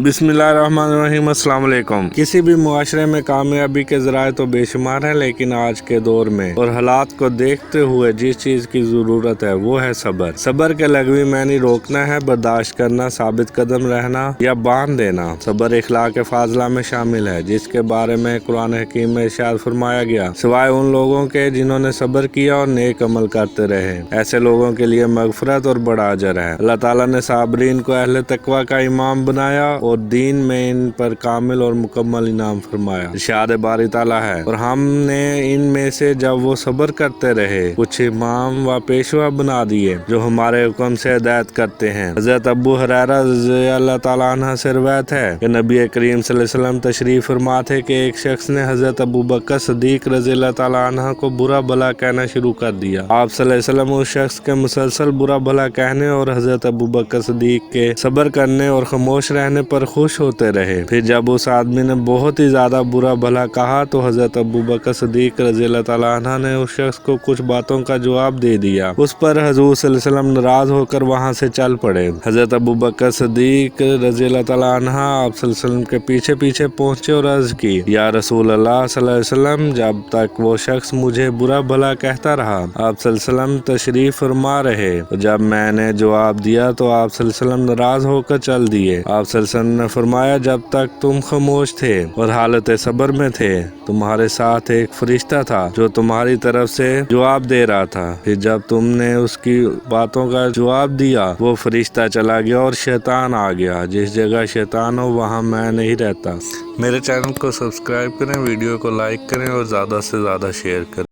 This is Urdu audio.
بسم اللہ الرحمن الرحیم۔ السلام علیکم۔ کسی بھی معاشرے میں کامیابی کے ذرائع تو بے شمار ہیں، لیکن آج کے دور میں اور حالات کو دیکھتے ہوئے جس چیز کی ضرورت ہے وہ ہے صبر۔ صبر کے لغوی معنی روکنا ہے، برداشت کرنا، ثابت قدم رہنا یا باندھ دینا۔ صبر اخلاق فاضلہ میں شامل ہے، جس کے بارے میں قرآن حکیم میں ارشاد فرمایا گیا، سوائے ان لوگوں کے جنہوں نے صبر کیا اور نیک عمل کرتے رہے، ایسے لوگوں کے لیے مغفرت اور بڑا اجر ہے۔ اللہ تعالیٰ نے صابرین کو اہل تقوی کا امام بنایا اور دین میں ان پر کامل اور مکمل انعام فرمایا۔ ارشاد بارے تعالیٰ ہے، اور ہم نے ان میں سے جب وہ صبر کرتے رہے کچھ امام و پیشوا بنا دیے جو ہمارے حکم سے ہدایت کرتے ہیں۔ حضرت ابو ہریرہ رضی اللہ تعالیٰ عنہ سے روایت ہے کہ نبی کریم صلی اللہ علیہ وسلم تشریف فرما تھے کہ ایک شخص نے حضرت ابو بکر صدیق رضی اللہ تعالیٰ عنہ کو برا بھلا کہنا شروع کر دیا۔ آپ صلی اللہ علیہ وسلم اس شخص کے مسلسل برا بھلا کہنے اور حضرت ابو بکر صدیق کے صبر کرنے اور خاموش رہنے پر خوش ہوتے رہے۔ پھر جب اس آدمی نے بہت ہی زیادہ برا بھلا کہا تو حضرت ابو بکر صدیق رضی اللہ تعالیٰ عنہ نے اس شخص کو کچھ باتوں کا جواب دے دیا۔ اس پر حضور صلی اللہ علیہ وسلم ناراض ہو کر وہاں سے چل پڑے۔ حضرت ابو بکر صدیق رضی اللہ تعالیٰ عنہ آپ صلی اللہ علیہ وسلم کے پیچھے پیچھے پہنچے اور عرض کی، یا رسول اللہ صلی اللہ علیہ وسلم، جب تک وہ شخص مجھے برا بھلا کہتا رہا آپ صلی اللہ علیہ وسلم تشریف فرما رہے، جب میں نے جواب دیا تو آپ صلی اللہ علیہ وسلم ناراض ہو کر چل دیے۔ آپ صلی اللہ علیہ وسلم نے فرمایا، جب تک تم خاموش تھے اور حالت صبر میں تھے تمہارے ساتھ ایک فرشتہ تھا جو تمہاری طرف سے جواب دے رہا تھا، پھر جب تم نے اس کی باتوں کا جواب دیا وہ فرشتہ چلا گیا اور شیطان آ گیا۔ جس جگہ شیطان ہو وہاں میں نہیں رہتا۔ میرے چینل کو سبسکرائب کریں، ویڈیو کو لائک کریں اور زیادہ سے زیادہ شیئر کریں۔